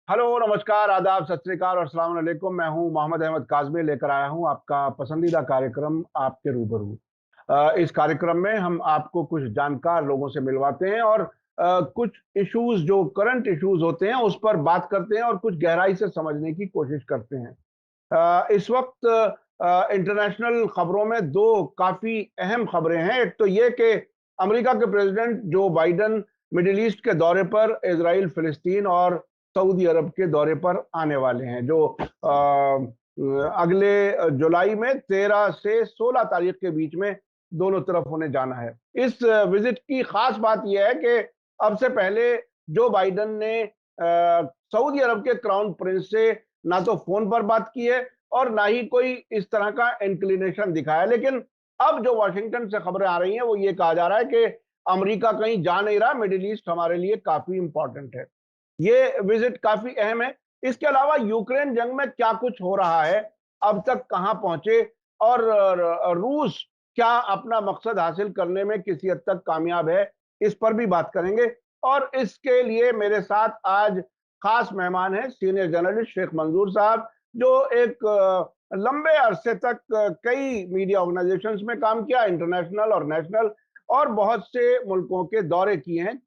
Hello, नमस्कार, आदाब, सत श्री अकाल और अस्सलाम वालेकुम। मैं हूं मोहम्मद अहमद काज़मी, लेकर आया हूं आपका पसंदीदा कार्यक्रम आपके रूबरू। इस कार्यक्रम में हम आपको कुछ जानकार लोगों से मिलवाते हैं और कुछ इश्यूज जो करंट इश्यूज होते हैं उस पर बात करते हैं और कुछ गहराई से समझने की कोशिश करते हैं। इस वक्त इंटरनेशनल खबरों में दो काफी अहम खबरें हैं। एक तो ये कि अमेरिका के प्रेसिडेंट जो बाइडन मिडिल ईस्ट के दौरे पर इजराइल, फिलिस्तीन और सऊदी अरब के दौरे पर आने वाले हैं, जो अगले जुलाई में 13 से 16 तारीख के बीच में दोनों तरफ उन्हें जाना है। इस विजिट की खास बात यह है कि अब से पहले जो बाइडन ने सऊदी अरब के क्राउन प्रिंस से ना तो फोन पर बात की है और ना ही कोई इस तरह का इंक्लिनेशन दिखाया। लेकिन अब जो वाशिंगटन से खबरें आ रही हैं वो ये कहा जा रहा है कि अमेरिका कहीं जा नहीं रहा, मिडिल ईस्ट हमारे लिए काफी इंपॉर्टेंट है। ये विजिट काफी अहम है। इसके अलावा यूक्रेन जंग में क्या कुछ हो रहा है, अब तक कहां पहुंचे और रूस क्या अपना मकसद हासिल करने में किसी हद तक कामयाब है, इस पर भी बात करेंगे। और इसके लिए मेरे साथ आज खास मेहमान हैं, सीनियर जर्नलिस्ट शेख मंजूर साहब, जो एक लंबे अरसे तक कई मीडिया ऑर्गेनाइजेशंस में काम किया, इंटरनेशनल और नेशनल, और बहुत से मुल्कों के दौरे किए हैं,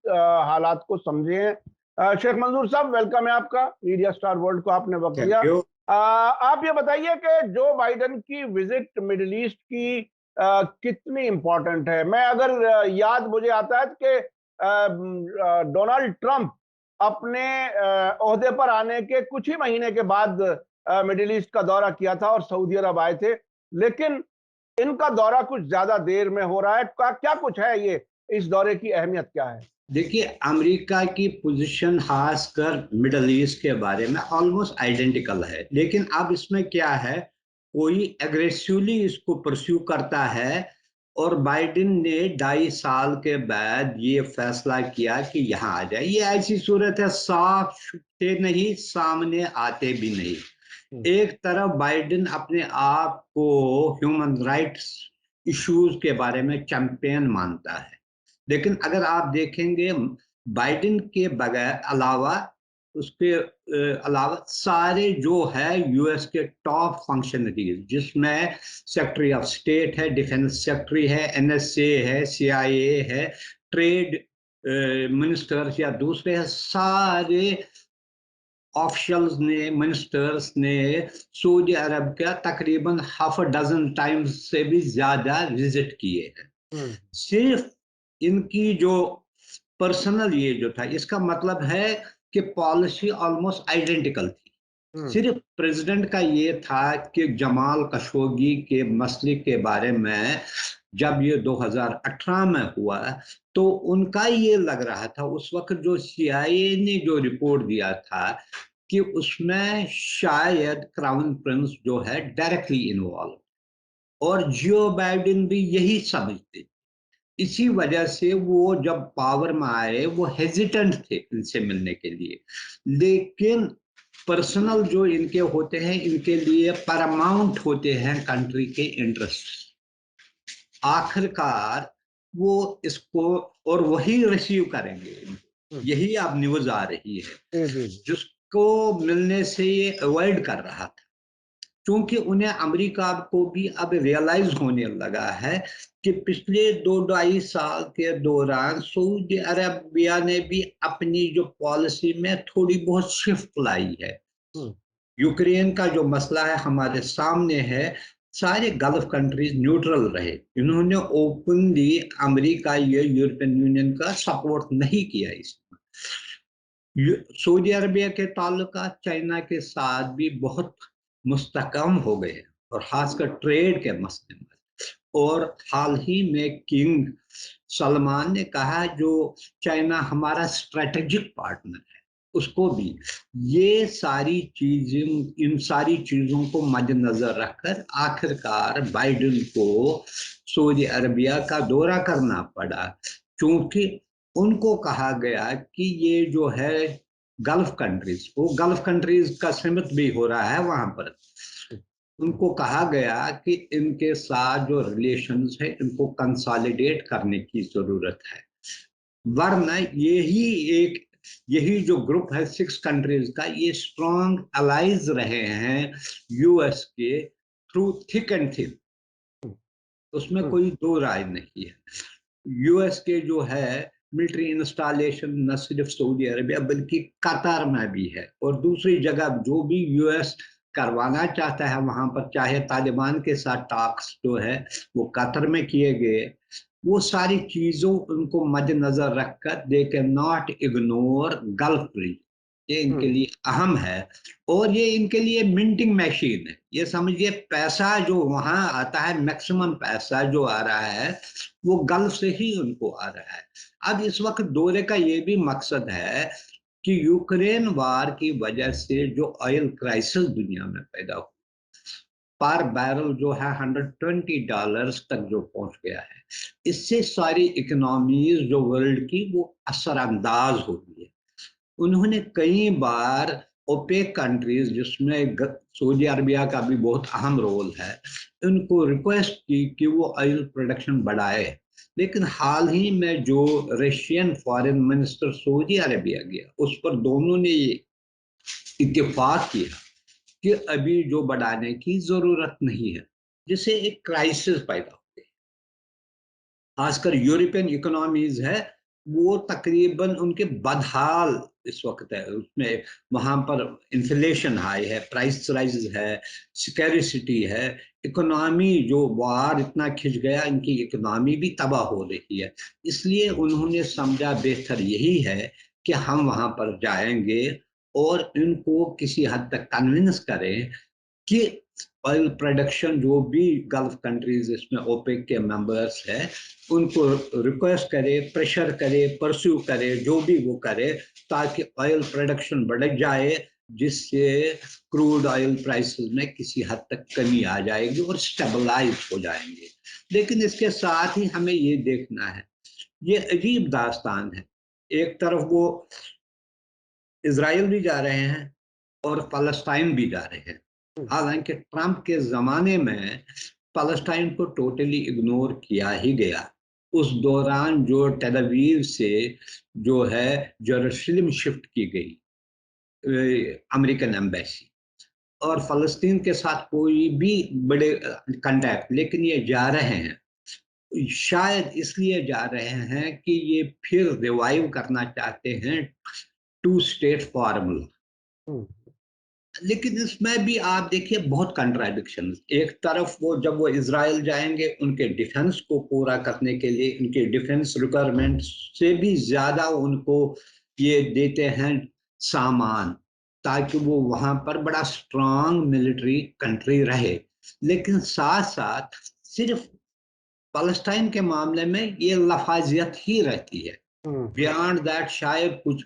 हालात को समझे हैं। शेख मंजूर साहब, वेलकम है आपका मीडिया स्टार वर्ल्ड को, आपने वक्त दिया। Thank you. आप ये बताइए कि जो बाइडन की विजिट मिडिल ईस्ट की कितनी इंपॉर्टेंट है। मैं अगर याद मुझे आता है कि डोनाल्ड ट्रंप अपने ओहदे पर आने के कुछ ही महीने के बाद मिडिल ईस्ट का दौरा किया था और सऊदी अरब आए थे। लेकिन इनका दौरा कुछ ज्यादा देर में हो रहा है। क्या कुछ है ये, इस दौरे की अहमियत क्या है? देखिए, अमेरिका की पोजीशन खासकर मिडल ईस्ट के बारे में ऑलमोस्ट आइडेंटिकल है, लेकिन अब इसमें क्या है, कोई एग्रेसिवली इसको परस्यू करता है। और बाइडेन ने 2.5 साल के बाद ये फैसला किया कि यहाँ आ जाए। ये ऐसी सूरत है, साफ छुपते नहीं, सामने आते भी नहीं। हम्म। एक तरफ बाइडेन अपने आप को ह्यूमन राइट्स इश्यूज के बारे में चैंपियन मानता है, लेकिन अगर आप देखेंगे बाइडेन के बगैर अलावा उसके अलावा सारे जो है यूएस के टॉप फंक्शनरीज, जिसमें सेक्रेटरी ऑफ स्टेट है, डिफेंस सेक्रेटरी है, एनएसए है, सीआईए है, ट्रेड मिनिस्टर्स या दूसरे हैं, सारे ऑफिशियल्स ने, मिनिस्टर्स ने सऊदी अरब का तकरीबन हाफ अ डजन टाइम्स से भी ज्यादा विजिट किए हैं। हम्म। सिर्फ इनकी जो पर्सनल ये जो था, इसका मतलब है कि पॉलिसी ऑलमोस्ट आइडेंटिकल थी। हम्म। सिर्फ प्रेसिडेंट का ये था कि जमाल खशोगी के मसले के बारे में जब ये 2018 में हुआ, तो उनका ये लग रहा था उस वक्त, जो सीआईए ने जो रिपोर्ट दिया था, कि उसमें शायद क्राउन प्रिंस जो है डायरेक्टली इन्वॉल्व, और जियो बाइडेन भी यही समझते। इसी वजह से वो जब पावर में आए वो हेजिटेंट थे इनसे मिलने के लिए। लेकिन पर्सनल जो इनके होते हैं, इनके लिए पैरामाउंट होते हैं कंट्री के इंटरेस्ट। आखिरकार वो इसको और वही रिसीव करेंगे। हम्म। यही अब न्यूज आ रही है, जी जी जी। जिसको मिलने से ये अवॉइड कर रहा था, क्योंकि उन्हें अमेरिका को भी अब रियलाइज होने लगा है कि पिछले 2-2.5 साल के दौरान सऊदी अरबिया ने भी अपनी जो पॉलिसी में थोड़ी बहुत शिफ्ट लाई है। हम्म। यूक्रेन का जो मसला है हमारे सामने है, सारे गल्फ कंट्रीज न्यूट्रल रहे। इन्होंने ओपनली अमेरिका या यूरोपियन यूनियन का सपोर्ट नहीं किया। इसमें सऊदी अरबिया के ताल्लुकात चाइना के साथ भी बहुत मुस्तकम हो गए, और खासकर ट्रेड के मसले में। और हाल ही में किंग सलमान ने कहा, जो चाइना हमारा स्ट्रेटेजिक पार्टनर है, उसको भी ये सारी चीजें, इन सारी चीजों को मद्देनजर रखकर आखिरकार बाइडेन को सऊदी अरबिया का दौरा करना पड़ा। क्योंकि उनको कहा गया कि ये जो है गल्फ कंट्रीज, वो गल्फ कंट्रीज का सीमित भी हो रहा है वहां पर, उनको कहा गया कि इनके साथ जो रिलेशंस है इनको कंसोलिडेट करने की जरूरत है, वरना यही एक यही जो ग्रुप है 6 कंट्रीज का, ये स्ट्रॉन्ग अलाइज रहे हैं यूएस के थ्रू थिक एंड थिन, उसमें कोई दो राय नहीं है। यूएस के जो है मिलिट्री इंस्टॉलेशन न सिर्फ सऊदी अरबिया बल्कि कतर में भी है, और दूसरी जगह जो भी यूएस करवाना चाहता है वहां पर, चाहे तालिबान के साथ टॉक्स जो है वो कतर में किए गए, वो सारी चीजों उनको मद्देनजर रखकर they can not ignore Gulf region, ये इनके लिए अहम है। और ये इनके लिए मिंटिंग मशीन है, ये समझिए पैसा जो वहां आता है, मैक्सिमम पैसा जो आ रहा है वो गल्फ से ही उनको आ रहा है। अब इस वक्त दौरे का ये भी मकसद है कि यूक्रेन वार की वजह से जो ऑयल क्राइसिस दुनिया में पैदा हो, पर बैरल जो है $120 तक जो पहुंच गया है, इससे सारी इकोनॉमीज जो वर्ल्ड की वो असरअंदाज हो रही है। उन्होंने कई बार ओपेक कंट्रीज, जिसमें सऊदी अरबिया का भी बहुत अहम रोल है, उनको रिक्वेस्ट की कि वो ऑयल प्रोडक्शन बढ़ाए, लेकिन हाल ही में जो Russian foreign minister Saudi Arabia गया, उस पर दोनों ने ये इत्तेफाक किया कि अभी जो बढ़ाने की जरूरत नहीं है, जिससे एक क्राइसिस पैदा हो गई। खासकर यूरोपियन इकोनॉमीज है वो तकरीबन उनके बदहाल इस वक्त है, उसमें वहां पर इन्फ्लेशन हाई है, प्राइस राइज है, सिक्योरिटी है, इकोनॉमी जो वार इतना खिंच गया, इनकी इकोनॉमी भी तबाह हो रही है। इसलिए उन्होंने समझा बेहतर यही है कि हम वहां पर जाएंगे और इनको किसी हद तक कन्विंस करें कि ऑयल प्रोडक्शन जो भी गल्फ कंट्रीज इसमें ओपेक के मेंबर्स है उनको रिक्वेस्ट करे, प्रेशर करे, परस्यू करे, जो भी वो करे, ताकि ऑयल प्रोडक्शन बढ़ जाए, जिससे क्रूड ऑयल प्राइसेस में किसी हद तक कमी आ जाएगी और स्टेबलाइज हो जाएंगे। लेकिन इसके साथ ही हमें ये देखना है, ये अजीब दास्तान है, एक तरफ वो इजराइल भी जा रहे हैं और फलस्तीन भी जा रहे हैं। हालांकि ट्रंप के जमाने में फलस्तीन को टोटली इग्नोर किया ही गया। उस दौरान जो टेल अवीव से जो है जेरूसलम शिफ्ट की गई अमेरिकन एम्बेसी, और फलस्तीन के साथ कोई भी बड़े कांटेक्ट, लेकिन ये जा रहे हैं, शायद इसलिए जा रहे हैं कि ये फिर रिवाइव करना चाहते हैं 2 स्टेट फार्मूला। लेकिन इसमें भी आप देखिए बहुत कंट्राडिक्शन, एक तरफ वो जब वो इजराइल जाएंगे उनके डिफेंस को पूरा करने के लिए, उनके डिफेंस रिक्वायरमेंट से भी ज्यादा उनको ये देते हैं सामान, ताकि वो वहां पर बड़ा स्ट्रांग मिलिट्री कंट्री रहे। लेकिन साथ साथ सिर्फ palestine के मामले में ये लफाजियत ही रहती है, बियॉन्ड दैट शायद कुछ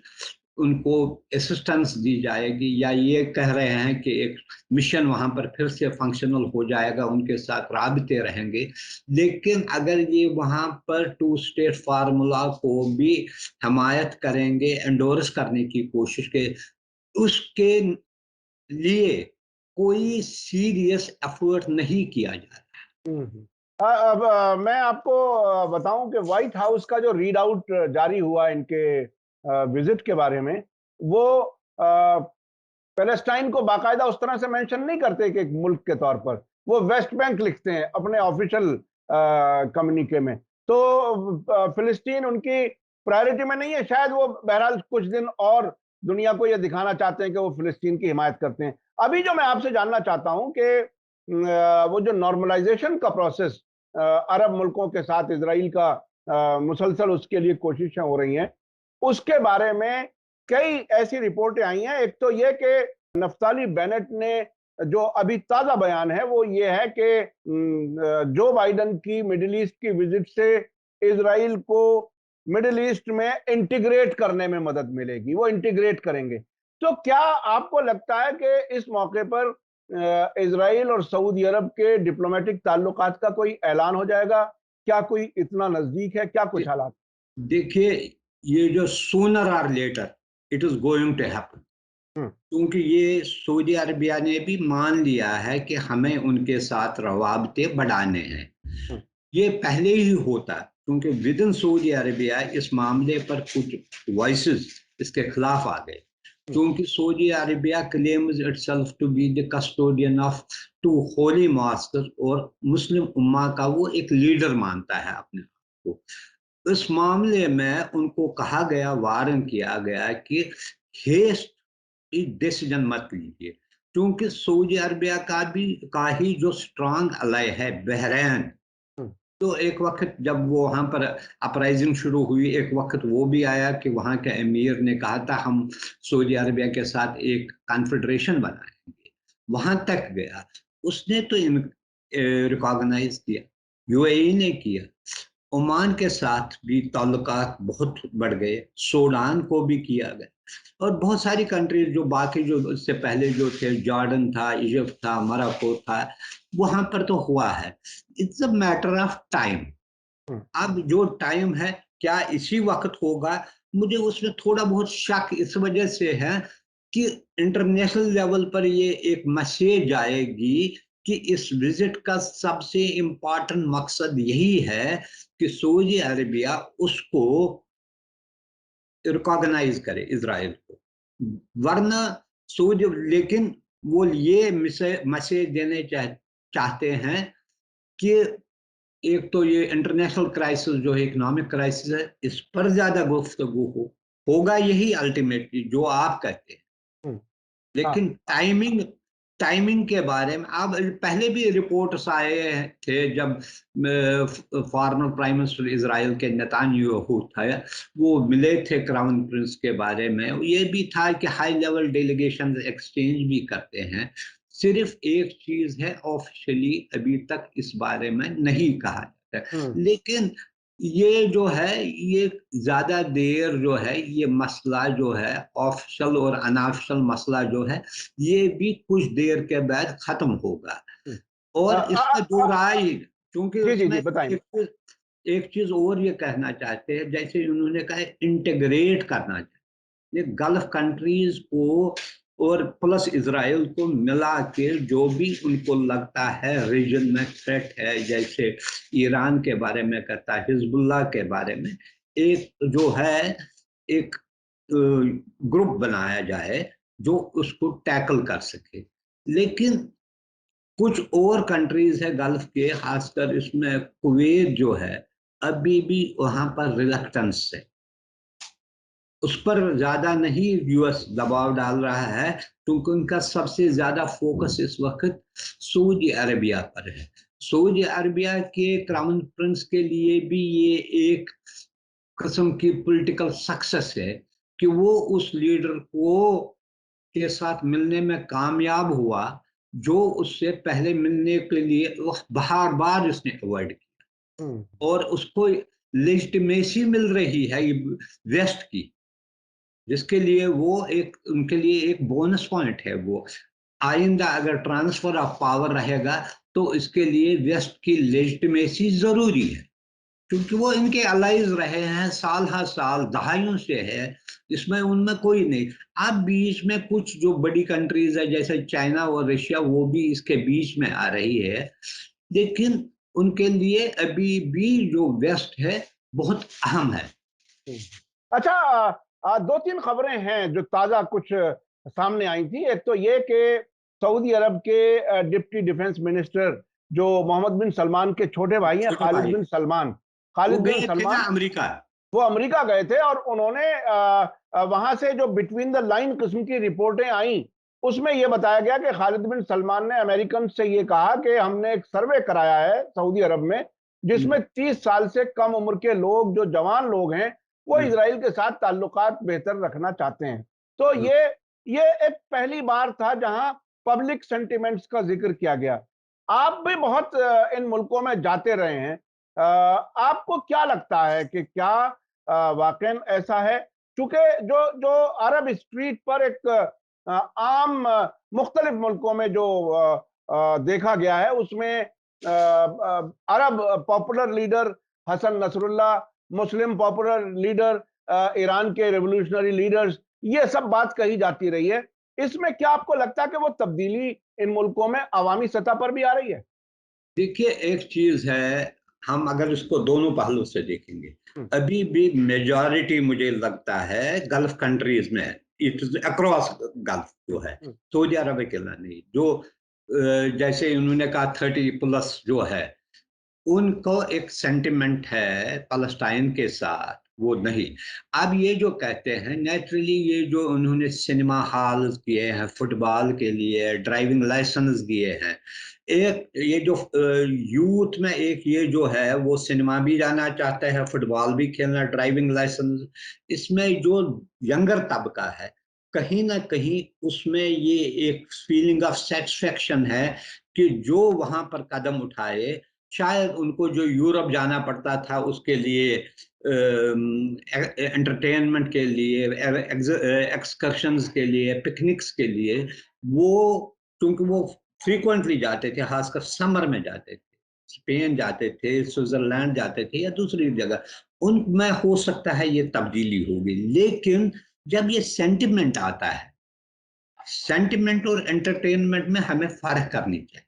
उनको असिस्टेंस दी जाएगी, या ये कह रहे हैं कि एक मिशन वहां पर फिर से फंक्शनल हो जाएगा, उनके साथ राबते रहेंगे। लेकिन अगर ये वहां पर 2 स्टेट फार्मूला को भी हमायत करेंगे, एंडोर्स करने की कोशिश के, उसके लिए कोई सीरियस एफर्ट नहीं किया जा रहा। अब मैं आपको बताऊं कि व्हाइट हाउस का जो रीड आउट जारी हुआ इनके विजिट के बारे में, वो पैलेस्टाइन को बाकायदा उस तरह से मेंशन नहीं करते कि एक मुल्क के तौर पर, वो वेस्ट बैंक लिखते हैं अपने ऑफिशियल कम्युनिके में। तो फिलिस्तीन उनकी प्रायोरिटी में नहीं है, शायद वो बहरहाल कुछ दिन और दुनिया को ये दिखाना चाहते हैं कि वो फिलिस्तीन की हिमायत करते हैं। अभी जो मैं आपसे जानना चाहता हूं कि वो जो नॉर्मलाइजेशन का प्रोसेस अरब मुल्कों के साथ इजराइल का मुसलसल उसके लिए कोशिशें हो रही हैं, उसके बारे में कई ऐसी रिपोर्टें आई हैं। एक तो ये कि नफ्ताली बेनेट ने जो अभी ताजा बयान है वो ये है कि जो बाइडन की मिडिल ईस्ट की विजिट से इजराइल को मिडिल ईस्ट में इंटीग्रेट करने में मदद मिलेगी, वो इंटीग्रेट करेंगे। तो क्या आपको लगता है कि इस मौके पर इजराइल और सऊदी अरब के डिप्लोमेटिक ताल्लुकात का कोई ऐलान हो जाएगा? क्या कोई इतना नजदीक है? क्या कुछ हालात? देखिए, ये जो sooner or later it is going to happen, क्योंकि ये सऊदी अरबिया ने भी मान लिया है कि हमें उनके साथ रवाबते बढ़ाने हैं। ये पहले ही होता, क्योंकि विद इन सऊदी अरबिया इस मामले पर कुछ वॉइसेस इसके खिलाफ आ गए, क्योंकि Saudi Arabia claims itself to be the custodian of two holy mosque, और मुस्लिम उम्मा का वो एक लीडर मानता है अपने आप को। इस मामले में उनको कहा गया, वार्न किया गया कि हेस्ट डिसीजन मत लीजिए, क्योंकि सऊदी अरबिया का ही जो स्ट्रांग अलाई है बहरैन। तो एक वक्त जब वो वहां पर अपराइजिंग शुरू हुई, एक वक्त वो भी आया कि वहां के अमीर ने कहा था हम सऊदी अरबिया के साथ एक कॉन्फेडरेशन बनाएंगे, वहां तक गया। उसने तो रिकॉग्नाइज किया, यूएई ने किया, ओमान के साथ भी ताल्लुकात बहुत बढ़ गए, सूडान को भी किया गया, और बहुत सारी कंट्रीज जो बाकी जो इससे पहले जो थे, जॉर्डन था, इजिप्ट था, मोरक्को था, वहां पर तो हुआ है। It's a matter of time. अब जो टाइम है, क्या इसी वक्त होगा? मुझे उसमें थोड़ा बहुत शक इस वजह से है कि इंटरनेशनल लेवल पर ये एक मैसेज आएगी कि इस विजिट का सबसे इम्पोर्टेंट मकसद यही है कि सऊदी अरबिया उसको रिकॉग्नाइज करे, इजराइल को। वरना सऊदी, लेकिन वो ये मैसेज देने चाहते हैं कि एक तो ये इंटरनेशनल क्राइसिस जो है, इकोनॉमिक क्राइसिस है, इस पर ज्यादा गुफ्तगू होगा, यही अल्टीमेटली जो आप कहते हैं। हाँ। लेकिन टाइमिंग टाइमिंग के बारे में अब पहले भी रिपोर्ट्स आए थे, जब फॉर्मर प्राइम मिनिस्टर इजराइल के नेतान्याहू थे, वो मिले थे क्राउन प्रिंस के बारे में। ये भी था कि हाई लेवल डेलीगेशन एक्सचेंज भी करते हैं। सिर्फ एक चीज है, ऑफिशियली अभी तक इस बारे में नहीं कहा जाता, लेकिन ये जो है, ये ज्यादा देर जो है, ये मसला जो है, ऑफिशियल और अनऑफिशियल मसला जो है, ये भी कुछ देर के बाद खत्म होगा। और इसमें दो राय, क्योंकि जी जी उसमें जी, बताएं। एक चीज और ये कहना चाहते हैं, जैसे उन्होंने कहा इंटीग्रेट करना चाहिए ये गल्फ कंट्रीज को और प्लस इजराइल को मिला के, जो भी उनको लगता है रीजन में थ्रेट है, जैसे ईरान के बारे में कहता है, हिजबुल्लाह के बारे में, एक जो है एक ग्रुप बनाया जाए जो उसको टैकल कर सके। लेकिन कुछ और कंट्रीज है गल्फ के, खासकर इसमें कुवैत जो है, अभी भी वहां पर रिलक्टेंस है, उस पर ज्यादा नहीं यूएस दबाव डाल रहा है, क्योंकि उनका सबसे ज्यादा फोकस इस वक्त सऊदी अरबिया पर है। सऊदी अरबिया के क्राउन प्रिंस के लिए भी ये एक किस्म की पॉलिटिकल सक्सेस है कि वो उस लीडर को के साथ मिलने में कामयाब हुआ, जो उससे पहले मिलने के लिए बार बार उसने अवॉइड किया, और उसको लेजिटिमेसी मिल रही है वेस्ट की, जिसके लिए वो एक उनके लिए एक बोनस पॉइंट है। वो आइंदा अगर ट्रांसफर ऑफ पावर रहेगा तो इसके लिए वेस्ट की लेजिटिमेसी जरूरी है, क्योंकि वो इनके अलाइज रहे हैं साल हर साल, दहाइयों से है, इसमें उनमें कोई नहीं। अब बीच में कुछ जो बड़ी कंट्रीज है जैसे चाइना और रशिया, वो भी इसके बीच में आ रही है, लेकिन उनके लिए अभी भी जो वेस्ट है बहुत अहम है। अच्छा, दो तीन खबरें हैं जो ताजा कुछ सामने आई थी। एक तो ये कि सऊदी अरब के डिप्टी डिफेंस मिनिस्टर जो मोहम्मद बिन सलमान के छोटे भाई हैं, छोटा भाई वो खालिद बिन गए थे ना सलमान, अमेरिका। वो अमेरिका गए थे और उन्होंने वहां से जो बिटवीन द लाइन किस्म की रिपोर्टें आई, उसमें यह बताया गया कि खालिद बिन सलमान ने अमेरिकन से ये कहा कि हमने एक सर्वे कराया है सऊदी अरब में, जिसमें 30 साल से कम उम्र के लोग, जो जवान लोग हैं, वो इजराइल के साथ ताल्लुकात बेहतर रखना चाहते हैं। तो ये एक पहली बार था जहां पब्लिक सेंटिमेंट्स का जिक्र किया गया। आप भी बहुत इन मुल्कों में जाते रहे हैं, आपको क्या लगता है कि क्या वाकई ऐसा है? चूंकि जो जो अरब स्ट्रीट पर एक आम मुख्तलिफ मुल्कों में जो देखा गया है, उसमें अरब पॉपुलर लीडर हसन नसरुल्लाह, मुस्लिम पॉपुलर लीडर, ईरान के रेवोल्यूशनरी लीडर्स, ये सब बात कही जाती रही है। इसमें क्या आपको लगता है कि वो तब्दीली इन मुल्कों में अवामी सतह पर भी आ रही है? देखिए, एक चीज है, हम अगर इसको दोनों पहलू से देखेंगे, अभी भी मेजॉरिटी मुझे लगता है गल्फ कंट्रीज में, इट इज अक्रॉस गल्फ जो है, सऊदी अरब अकेला नहीं, जो जैसे उन्होंने कहा 30+ जो है, उनको एक सेंटिमेंट है पैलेस्टाइन के साथ, वो नहीं। अब ये जो कहते हैं नेचुरली, ये जो उन्होंने सिनेमा हॉल किए हैं फुटबॉल के लिए, ड्राइविंग लाइसेंस दिए हैं, एक ये जो यूथ में एक ये जो है वो सिनेमा भी जाना चाहता है, फुटबॉल भी खेलना, ड्राइविंग लाइसेंस, इसमें जो यंगर तबका है कहीं ना कहीं उसमें ये एक फीलिंग ऑफ सेटिस्फेक्शन है कि जो वहां पर कदम उठाए, शायद उनको जो यूरोप जाना पड़ता था उसके लिए, एंटरटेनमेंट के लिए, एक्सकर्शंस के लिए, पिकनिक्स के लिए, वो क्योंकि वो फ्रीक्वेंटली जाते थे, खासकर समर में जाते थे, स्पेन जाते थे, स्विट्जरलैंड जाते थे या दूसरी जगह, उनमें हो सकता है ये तब्दीली होगी। लेकिन जब ये सेंटिमेंट आता है, सेंटिमेंट और एंटरटेनमेंट में हमें फर्क करनी चाहिए।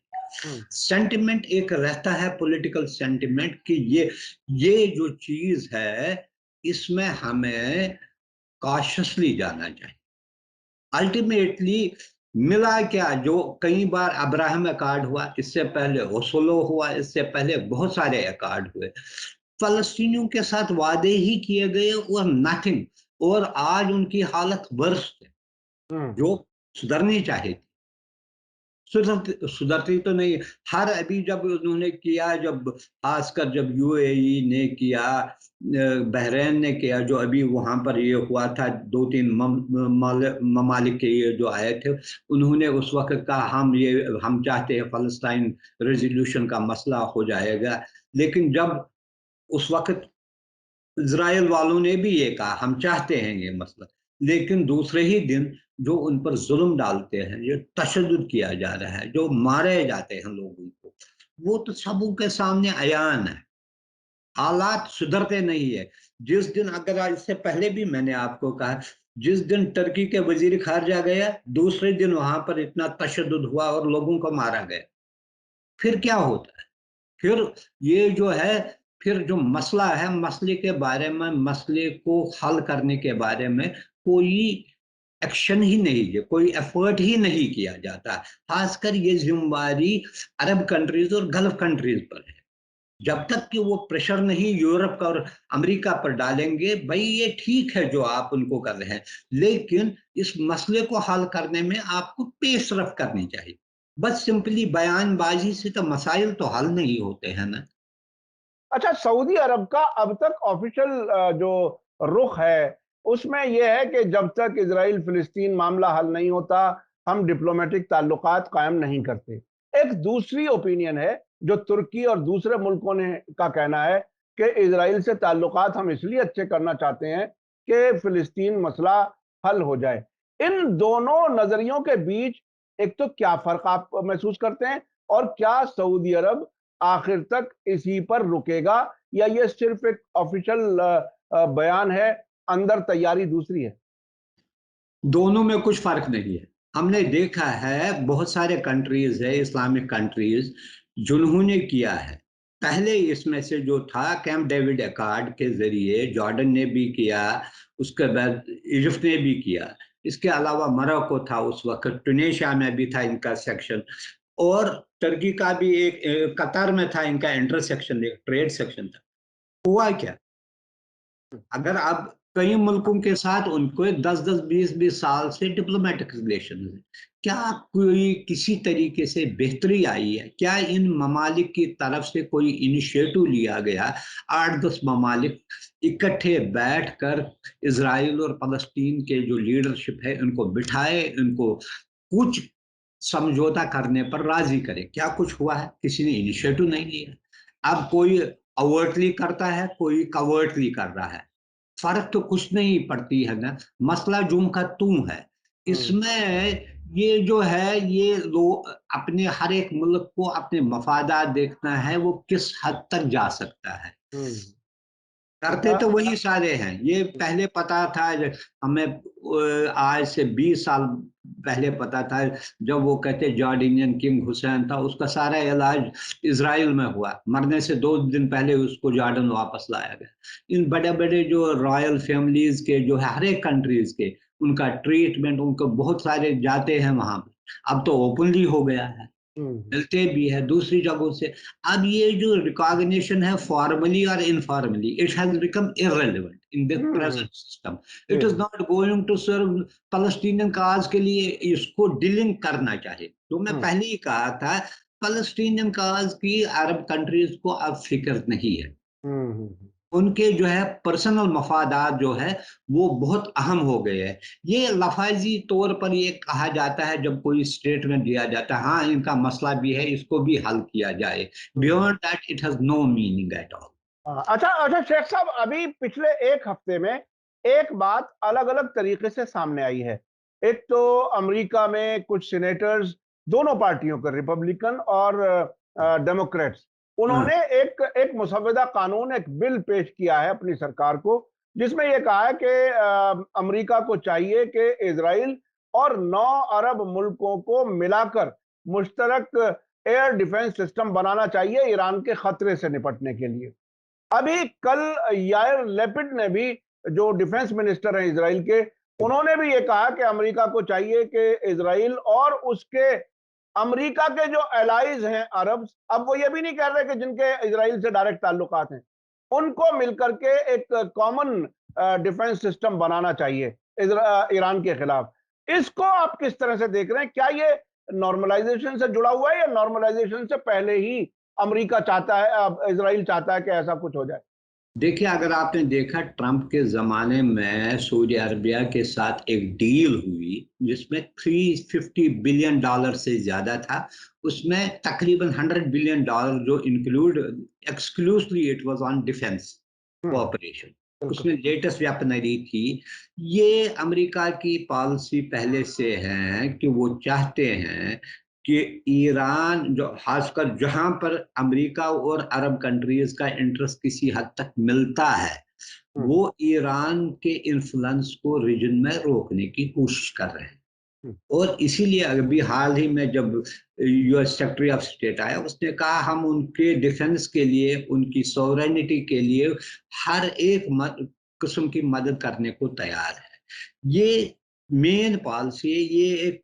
सेंटिमेंट एक रहता है पॉलिटिकल सेंटिमेंट कि ये जो चीज है इसमें हमें कॉशियसली जाना चाहिए। अल्टीमेटली मिला क्या, जो कई बार अब्राहम अकॉर्ड हुआ, इससे पहले ओस्लो हुआ, इससे पहले बहुत सारे अकॉर्ड हुए, फलस्तीनियों के साथ वादे ही किए गए और नथिंग, और आज उनकी हालत वर्स्ट है जो सुधरनी चाहिए, सुधरती तो नहीं। हर अभी जब उन्होंने किया, जब खासकर जब यूएई ने किया, बहरीन ने किया, जो अभी वहां पर ये हुआ था, 2-3 ममालिक के ये जो आए थे, उन्होंने उस वक्त कहा हम चाहते हैं फलस्तीन रेजोल्यूशन का मसला हो जाएगा। लेकिन जब उस वक्त इजराइल वालों ने भी ये कहा हम चाहते हैं ये मसला, लेकिन दूसरे ही दिन जो उन पर जुल्म डालते हैं, जो तशद्दुद किया जा रहा है, जो मारे जाते हैं लोगों को, वो तो सबों के सामने अयान है। हालात सुधरते नहीं है। जिस दिन, अगर आज इससे पहले भी मैंने आपको कहा, जिस दिन टर्की के वजीर खारजा गया, दूसरे दिन वहां पर इतना तशद्दुद हुआ और लोगों को मारा गया। फिर क्या होता है? फिर ये जो है, फिर जो मसला है, मसले के बारे में, मसले को हल करने के बारे में कोई एक्शन ही नहीं है, कोई एफर्ट ही नहीं किया जाता। खासकर ये जिम्मेवारी अरब कंट्रीज और गल्फ कंट्रीज पर है। जब तक कि वो प्रेशर नहीं यूरोप का और अमेरिका पर डालेंगे, भाई ये ठीक है जो आप उनको कर रहे हैं, लेकिन इस मसले को हल करने में आपको पेशरफ करनी चाहिए। बस सिंपली बयानबाजी से तो मसाइल तो हल नहीं होते हैं ना। अच्छा, सऊदी अरब का अब तक ऑफिशियल जो रुख है, उसमें यह है कि जब तक इजराइल फिलिस्तीन मामला हल नहीं होता, हम डिप्लोमेटिक ताल्लुकात कायम नहीं करते। एक दूसरी ओपिनियन है जो तुर्की और दूसरे मुल्कों ने का कहना है कि इजराइल से ताल्लुकात हम इसलिए अच्छे करना चाहते हैं कि फिलिस्तीन मसला हल हो जाए। इन दोनों नजरियों के बीच एक तो क्या फर्क आप महसूस करते हैं, और क्या सऊदी अरब आखिर तक इसी पर रुकेगा, या ये सिर्फ एक ऑफिशियल बयान है, अंदर तैयारी दूसरी है? दोनों में कुछ फर्क नहीं है। हमने देखा है बहुत सारे कंट्रीज है, इस्लामिक कंट्रीज, जिन्होंने किया है। पहले इसमें से जो था कैंप डेविड अकॉर्ड के जरिए, जॉर्डन ने भी किया, उसके बाद इजिप्ट ने भी किया, इसके अलावा मोरक्को था उस वक्त, ट्यूनीशिया में भी था इनका सेक्शन, और टर्की का भी एक, कतर में था इनका इंटरसेक्शन, एक ट्रेड सेक्शन था। हुआ क्या, अगर आप कई मुल्कों के साथ उनको 10-10 20-20 साल से डिप्लोमेटिक रिलेशन है, क्या कोई किसी तरीके से बेहतरी आई है? क्या इन ममालिक की तरफ से कोई इनिशिएटिव लिया गया? 8-10 ममालिक इकट्ठे बैठकर इसराइल और फलस्तीन के जो लीडरशिप है उनको बिठाए, उनको कुछ समझौता करने पर राजी करे? क्या कुछ हुआ है? किसी ने इनिशिएटिव नहीं लिया। अब कोई अवर्टली करता है, कोई कवर्टली कर रहा है, फर्क तो कुछ नहीं पड़ती है ना। मसला जुम का तुम है इसमें। ये जो है, ये लोग अपने, हर एक मुल्क को अपने मफादात देखना है, वो किस हद तक जा सकता है। करते तो वही सारे हैं, ये पहले पता था। हमें आज से 20 साल पहले पता था, जब वो कहते जॉर्डिनियन किंग हुसैन था, उसका सारा इलाज इजराइल में हुआ, मरने से 2 दिन पहले उसको जॉर्डन वापस लाया गया। इन बड़े बड़े जो रॉयल फैमिलीज के जो है, हर एक कंट्रीज के, उनका ट्रीटमेंट, उनको बहुत सारे जाते हैं वहां पे। अब तो ओपनली हो गया है, हम्म। मिलते भी है दूसरी जगहों से। अब ये जो रिकॉग्निशन है फॉर्मली और informally, it has become irrelevant in the hmm. Present system. It जी। Is not going to serve Palestinian cause के लिए इसको डीलिंग करना चाहिए। तो मैं हम्म। पहले ही कहा था, फलस्तीनियन काज की अरब कंट्रीज को अब फिक्र नहीं है। हम्म। उनके जो है पर्सनल मफादात जो है वो बहुत अहम हो गए हैं। ये लफाजी तौर पर ये कहा जाता है जब कोई स्टेटमेंट दिया जाता है, हाँ इनका मसला भी है, इसको भी हल किया जाए। Hmm. Beyond that it has no meaning at all. हाँ, अच्छा अच्छा शेख साहब, अभी पिछले एक हफ्ते में एक बात अलग अलग तरीके से सामने आई है। एक तो अमेरिका में कुछ सीनेटर्स, दोनों पार्टियों के, रिपब्लिकन और डेमोक्रेट्स, हाँ, उन्होंने एक एक मुसव्वदा कानून, एक बिल पेश किया है अपनी सरकार को, जिसमें यह कहा है कि अमेरिका को चाहिए कि इजराइल और 9 अरब मुल्कों को मिलाकर मुश्तरक एयर डिफेंस सिस्टम बनाना चाहिए ईरान के खतरे से निपटने के लिए। अभी कल यायर लेपिड ने भी, जो डिफेंस मिनिस्टर हैं इसराइल के, उन्होंने भी ये कहा कि अमेरिका को चाहिए कि इसराइल और उसके, अमेरिका के जो एलाइज हैं अरब, अब वो ये भी नहीं कह रहे कि जिनके इसराइल से डायरेक्ट ताल्लुकात हैं, उनको मिलकर के एक कॉमन डिफेंस सिस्टम बनाना चाहिए ईरान के खिलाफ। इसको आप किस तरह से देख रहे हैं? क्या ये नॉर्मलाइजेशन से जुड़ा हुआ है या नॉर्मलाइजेशन से पहले ही अमेरिका चाहता है, इसराइल चाहता है कि ऐसा कुछ हो जाए? देखिए, अगर आपने देखा ट्रंप के जमाने में सऊदी अरबिया के साथ एक डील हुई जिसमें $350 बिलियन से ज्यादा था। उसमें तकरीबन $100 बिलियन जो include, exclusively it was on defence cooperation. बिल्कुल। उसमें लेटेस्ट वेपनरी थी। ये अमेरिका की पॉलिसी पहले से है कि वो चाहते हैं कि ईरान, जो खासकर जहां पर अमेरिका और अरब कंट्रीज का इंटरेस्ट किसी हद तक मिलता है, हम्म। वो ईरान के इन्फ्लुएंस को रीजन में रोकने की कोशिश कर रहे हैं। हम्म। और इसीलिए अभी हाल ही में जब यूएस सेक्रेटरी ऑफ स्टेट आया, उसने कहा हम उनके डिफेंस के लिए, उनकी सॉवरेनिटी के लिए हर एक किस्म की मदद करने को तैयार है। ये मेन पॉलिसी है। ये एक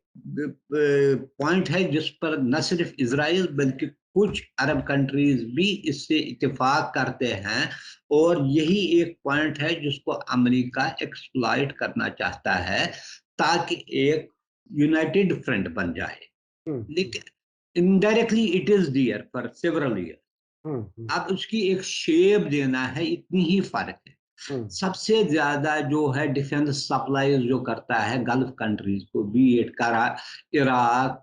पॉइंट है जिस पर न सिर्फ इसराइल बल्कि कुछ अरब कंट्रीज भी इससे इत्तेफाक करते हैं। और यही एक पॉइंट है जिसको अमेरिका एक्सप्लॉइट करना चाहता है, ताकि एक यूनाइटेड फ्रंट बन जाए। हम्म। लेकिन indirectly it is there for several year. Hmm. अब उसकी एक शेप देना है, इतनी ही फर्क है। हम्म। सबसे ज्यादा जो है डिफेंस सप्लाईज जो करता है गल्फ कंट्रीज को, बी एट करा, इराक,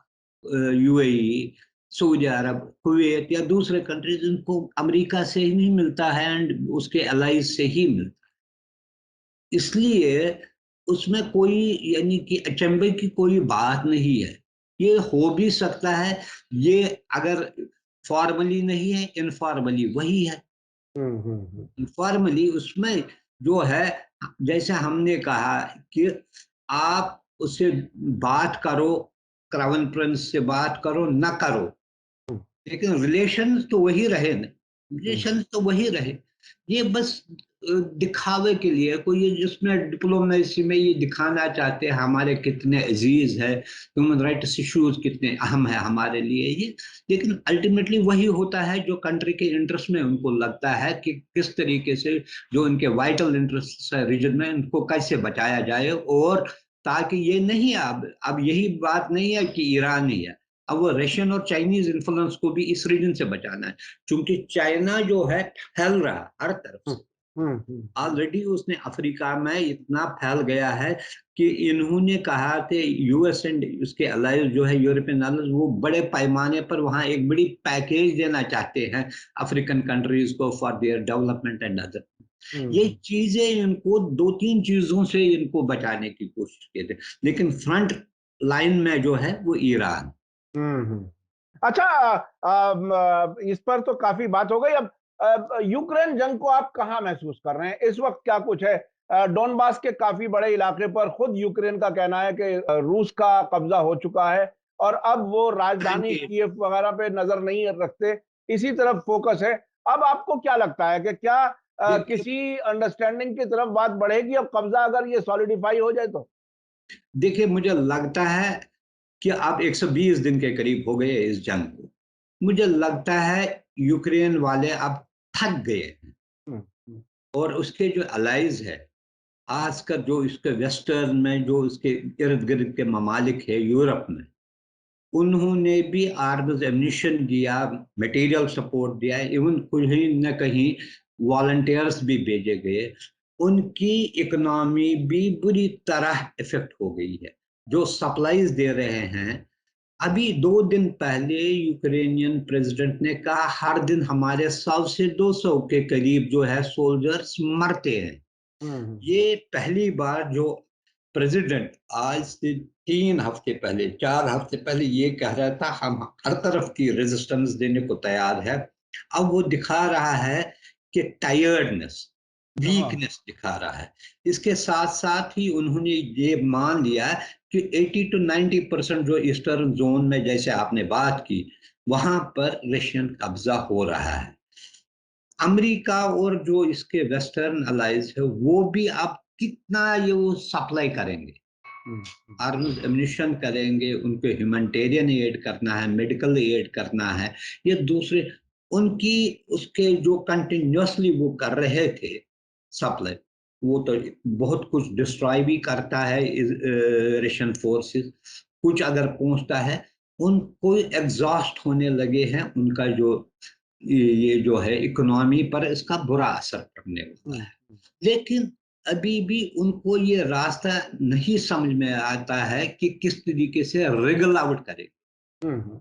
यूएई, सऊदी अरब, कुवैत या दूसरे कंट्रीज, इनको अमेरिका से ही नहीं मिलता है एंड उसके अलाइज से ही मिलता है। इसलिए उसमें कोई, यानी कि अचंभे की कोई बात नहीं है। ये हो भी सकता है। ये अगर फॉर्मली नहीं है, इनफॉर्मली वही है। हम्म। फॉर्मली उसमें जो है, जैसे हमने कहा कि आप उससे बात करो, क्राउन प्रिंस से बात करो ना करो, लेकिन रिलेशन तो वही रहे ना। हम्म। रिलेशन तो वही रहे। ये बस दिखावे के लिए कोई, ये जिसमें डिप्लोमेसी में ये दिखाना चाहते हैं हमारे कितने अजीज है, ह्यूमन राइट्स इश्यूज कितने अहम है हमारे लिए ये। लेकिन अल्टीमेटली वही होता है जो कंट्री के इंटरेस्ट में उनको लगता है कि किस तरीके से जो उनके वाइटल इंटरेस्ट है रीजन में, उनको कैसे बचाया जाए। और ताकि ये नहीं, अब यही बात नहीं है कि ईरान ही है, अब वो रशियन और चाइनीज इन्फ्लुएंस को भी इस रीजन से बचाना है। क्योंकि चाइना जो है फैल रहा हर तरफ हम्म। से। हम्म। ऑलरेडी उसने अफ्रीका में इतना फैल गया है कि इन्होंने कहा थे, यूएस एंड उसके अलायंस जो है, यूरोपियन अलायंस, वो बड़े पैमाने पर वहां एक बड़ी पैकेज देना चाहते हैं अफ्रीकन कंट्रीज को for their development and other. ये हम्म। चीजें इनको दो तीन चीजों से इनको बचाने की कोशिश की थी, लेकिन फ्रंट लाइन में जो है वो ईरान। अच्छा, इस पर तो काफी बात हो गई। अब यूक्रेन जंग को आप कहाँ महसूस कर रहे हैं इस वक्त? क्या कुछ है? डोनबास के काफी बड़े इलाके पर खुद यूक्रेन का कहना है कि रूस का कब्जा हो चुका है और अब वो राजधानी देखिए कीव वगैरह पे नजर नहीं रखते, इसी तरफ फोकस है। अब आपको क्या लगता है कि क्या देखिए किसी अंडरस्टैंडिंग की तरफ बात बढ़ेगी अब कब्जा अगर ये सॉलिडिफाई हो जाए तो? देखिए मुझे लगता है कि अब 120 दिन के करीब हो गए इस जंग को। मुझे लगता है यूक्रेन वाले अब थक गए हैं हम्म, हम्म, और उसके जो अलाइज है, खासकर जो इसके वेस्टर्न में जो इसके इर्द गिर्द के ममालिक है यूरोप में, उन्होंने भी आर्म्स एम्यूनिशन दिया, मटेरियल सपोर्ट दिया, इवन कहीं न कहीं वॉलंटियर्स भी भेजे गए। उनकी इकोनॉमी भी बुरी तरह इफ़ेक्ट हो गई है। जो सप्लाइज़ दे रहे हैं, अभी 2 दिन पहले यूक्रेनियन प्रेसिडेंट ने कहा हर दिन हमारे 100 से 200 के करीब जो है सोल्जर्स मरते हैं। हम्म, ये पहली बार जो प्रेसिडेंट आज से 3 हफ्ते पहले, 4 हफ्ते पहले ये कह रहा था हम हर तरफ की रेजिस्टेंस देने को तैयार है। अब वो दिखा रहा है कि टायर्डनेस, हाँ, वीकनेस दिखा रहा है। इसके साथ-साथ ही उन्होंने ये मान लिया कि 80 टू 90% जो ईस्टर्न ज़ोन में जैसे आपने बात की, वहाँ पर रशियन कब्ज़ा हो रहा है। अमेरिका और जो इसके वेस्टर्न अलाइज है वो भी अब कितना ये वो सप्लाई करेंगे, हम्म, आर्म्स एम्यूनिशन करेंगे, उनको ह्यूमैनिटेरियन एड करना है, मेडिकल एड करना है, ये दूसरे उनकी उसके जो कंटिन्यूअसली वो कर रहे थे सप्लाई, वो तो बहुत कुछ डिस्ट्रॉय भी करता है रशियन फोर्सेस, कुछ अगर पहुंचता है उनको एग्जॉस्ट होने लगे हैं, उनका जो ये जो है इकोनॉमी पर इसका बुरा असर पड़ने वाला हम्म, है। लेकिन अभी भी उनको ये रास्ता नहीं समझ में आता है कि किस तरीके से रिगल आउट करें। हम्म,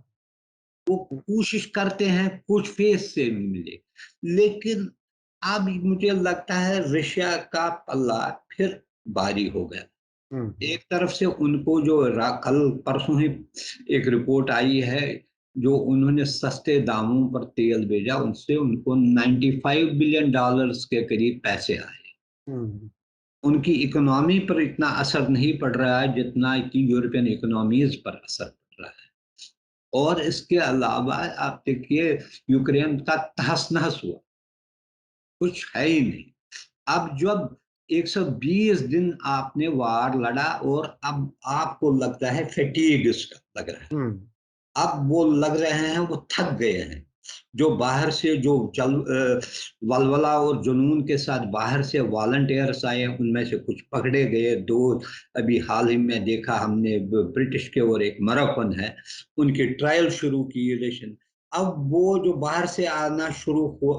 वो कोशिश करते हैं कुछ फेस से मिले, लेकिन अब मुझे लगता है रशिया का पल्ला फिर भारी हो गया। हम्म, एक तरफ से उनको जो कल परसों ही एक रिपोर्ट आई है, जो उन्होंने सस्ते दामों पर तेल भेजा, उससे उनको $95 बिलियन के करीब पैसे आए। हम्म, उनकी इकोनॉमी पर इतना असर नहीं पड़ रहा है जितना कि यूरोपियन इकोनॉमीज पर असर पड़ रहा है। और इसके अलावा आप देखिए यूक्रेन का तहस नहस हुआ, कुछ है ही नहीं। अब जब 120 दिन आपने वार लड़ा और अब आपको लगता है फैटीग इसका लग रहा है, हम्म, अब वो लग रहे हैं वो थक गए हैं। जो बाहर से जो वलवला और जुनून के साथ बाहर से वॉलंटियर्स आए, उनमें से कुछ पकड़े गए, दो अभी हाल ही में देखा हमने, ब्रिटिश के और एक मोरक्कन है, उनकी ट्रायल शुरू की इलेक्शन। अब वो जो बाहर से आना शुरू हो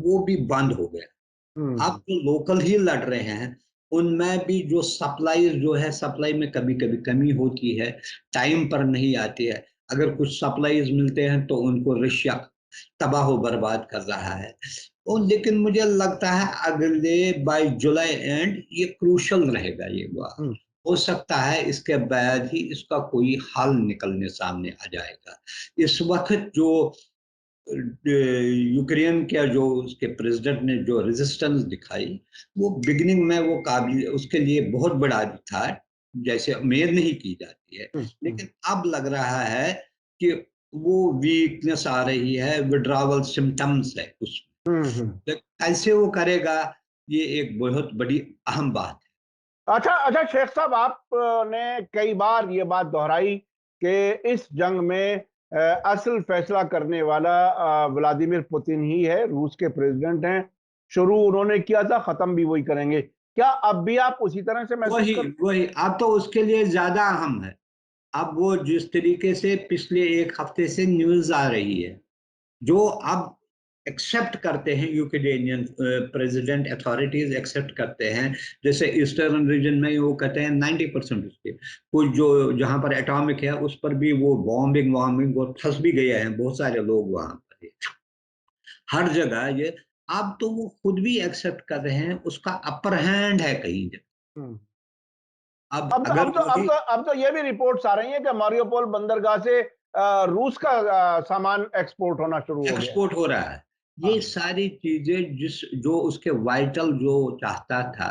वो भी बंद हो गया। अब हम्म, जो लोकल ही लड़ रहे हैं उनमें भी जो सप्लाई जो है, सप्लाई में कभी कभी कमी होती है, टाइम पर नहीं आती है। अगर कुछ सप्लाईज मिलते हैं तो उनको रशिया तबाह बर्बाद कर रहा है। और लेकिन मुझे लगता है अगले बाय जुलाई एंड ये क्रूशल रहेगा ये वार। हम्म, हो सकता है इसके बाद ही इसका कोई हल निकलने सामने आ जाएगा। इस वक्त जो यूक्रेन के जो उसके प्रेसिडेंट ने जो रेजिस्टेंस दिखाई, वो बिगिनिंग में वो काबिल उसके लिए बहुत बड़ा था, जैसे उम्मीद नहीं की जाती है। हम्म, लेकिन अब लग रहा है कि वो वीकनेस आ रही है, विड्रावल सिम्टम्स है उसमें। हम्म। तो कैसे वो करेगा, ये एक बहुत बड़ी अहम बात अच्छा अच्छा, शेख साहब, आपने कई बार ये बात दोहराई कि इस जंग में असल फैसला करने वाला व्लादिमीर पुतिन ही है, रूस के प्रेसिडेंट हैं। शुरू उन्होंने किया था, खत्म भी वही करेंगे। क्या अब भी आप उसी तरह से है। महसूस वही करते वही अब तो उसके लिए ज्यादा अहम है। अब वो जिस तरीके से पिछले एक हफ्ते से न्यूज आ रही है, जो अब एक्सेप्ट करते हैं यूक्रेनियन प्रेसिडेंट, अथॉरिटीज एक्सेप्ट करते हैं, जैसे ईस्टर्न रीजन में वो कहते हैं 90% उसके कुछ जो जहां पर एटॉमिक है उस पर भी वो बॉम्बिंग वॉम्बिंग और फंस भी गए हैं बहुत सारे लोग वहां पर, हर जगह ये। अब तो वो खुद भी एक्सेप्ट कर रहे हैं उसका अपर हैंड है कहीं जगह। हैं? अब अगर वही अब तो ये भी रिपोर्ट्स आ रही हैं कि मारियोपोल बंदरगाह से रूस का सामान एक्सपोर्ट होना शुरू हो गया है। एक्सपोर्ट हो रहा है, ये सारी चीजें जो उसके वाइटल जो चाहता था,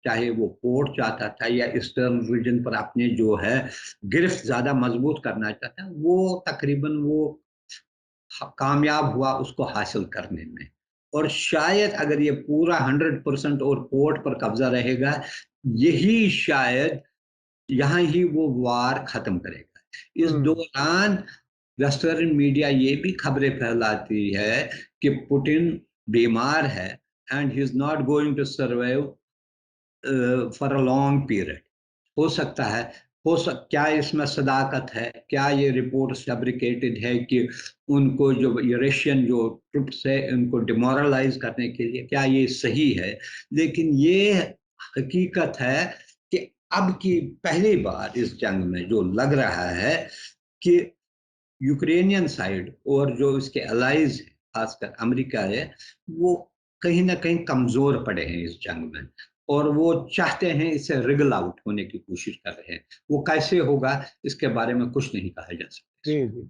चाहे वो पोर्ट चाहता था या ईस्टर्न रीजन पर अपने जो है गिरफ्त ज्यादा मजबूत करना चाहता, वो तकरीबन वो कामयाब हुआ उसको हासिल करने में। और शायद अगर ये पूरा 100% और पोर्ट पर कब्जा रहेगा, यही शायद यहाँ ही वो वार खत्म करेगा। इस दौरान वेस्टर्न मीडिया ये भी खबरें फैलाती है कि पुतिन बीमार है and he is not going to survive for a long period. हो सकता है, क्या इसमें सदाकत है, क्या ये रिपोर्ट फैब्रिकेटेड है कि उनको जो रशियन जो ट्रुप्स है उनको डिमोरलाइज करने के लिए, क्या ये सही है? लेकिन ये हकीकत है कि अब की पहली बार इस जंग में जो लग रहा है कि यूक्रेनियन साइड और जो इसके अलाइज है, खासकर अमेरिका है, वो कहीं ना कहीं कमजोर पड़े हैं इस जंग में, और वो चाहते हैं इसे रिगल आउट होने की कोशिश कर रहे हैं। वो कैसे होगा इसके बारे में कुछ नहीं कहा जा सकता। जी, जी।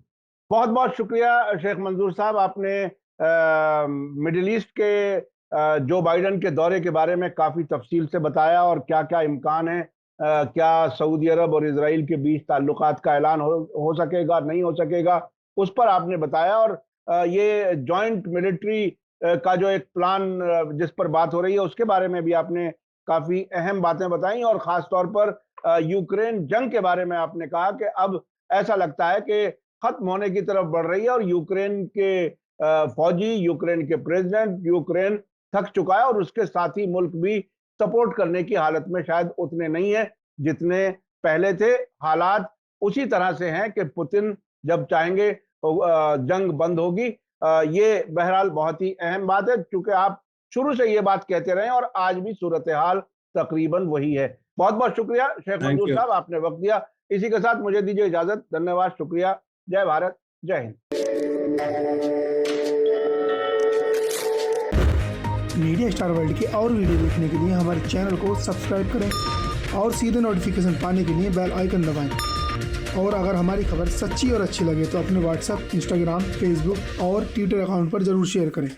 बहुत-बहुत शुक्रिया शेख मंजूर साहब, आपने मिडल ईस्ट के जो बाइडेन के दौरे के बारे में काफ़ी तफ़सील से बताया और क्या-क्या इम्कान है, क्या सऊदी अरब और इज़राइल के बीच ताल्लुकात का ऐलान हो सकेगा, नहीं हो सकेगा, उस पर आपने बताया। और ये जॉइंट मिलिट्री का जो एक प्लान जिस पर बात हो रही है, उसके बारे में भी आपने काफ़ी अहम बातें बताई और ख़ास तौर पर यूक्रेन जंग के बारे में आपने कहा कि अब ऐसा लगता है कि खत्म होने की तरफ बढ़ रही है और यूक्रेन के फौजी, यूक्रेन के प्रेसिडेंट, यूक्रेन थक चुका है और उसके साथ ही मुल्क भी सपोर्ट करने की हालत में शायद उतने नहीं है जितने पहले थे। हालात उसी तरह से हैं कि पुतिन जब चाहेंगे तो जंग बंद होगी। ये बहरहाल बहुत ही अहम बात है, क्योंकि आप शुरू से ये बात कहते रहे और आज भी सूरत हाल तकरीबन वही है। बहुत-बहुत शुक्रिया शेख थैंक मंजूर यू। साहब, आपने वक्त दिया। इसी के साथ मुझे दीजिए इजाजत। धन्यवाद, शुक्रिया। जय भारत, जय हिंद। मीडिया स्टार वर्ल्ड के और वीडियो देखने के लिए हमारे चैनल को सब्सक्राइब करें और सीधे नोटिफिकेशन पाने के लिए बेल आइकन दबाएं। और अगर हमारी खबर सच्ची और अच्छी लगे तो अपने व्हाट्सएप, इंस्टाग्राम, फेसबुक और ट्विटर अकाउंट पर जरूर शेयर करें।